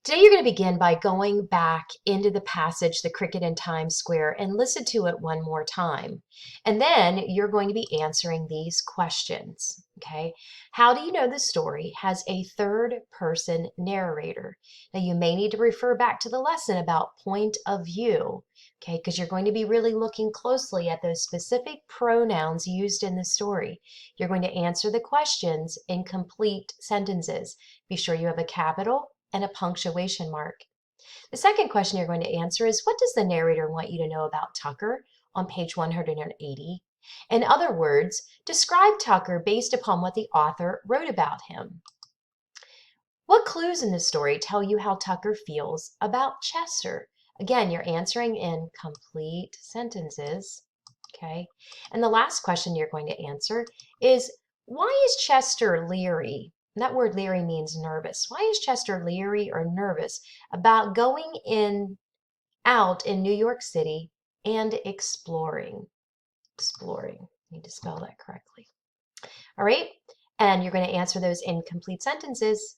Today, you're going to begin by going back into the passage, The Cricket in Times Square, and listen to it one more time. And then you're going to be answering these questions. Okay. How do you know the story has a third person narrator? Now, you may need to refer back to the lesson about point of view. Okay, because you're going to be really looking closely at those specific pronouns used in the story. You're going to answer the questions in complete sentences. Be sure you have a capital and a punctuation mark. The second question you're going to answer is, what does the narrator want you to know about Tucker on page 180? In other words, describe Tucker based upon what the author wrote about him. What clues in the story tell you how Tucker feels about Chester? Again, you're answering in complete sentences. Okay. And the last question you're going to answer is, why is Chester leery? And that word leery means nervous. Why is Chester leery or nervous about going out in New York City and exploring? Exploring. I need to spell that correctly. All right. And you're going to answer those in complete sentences.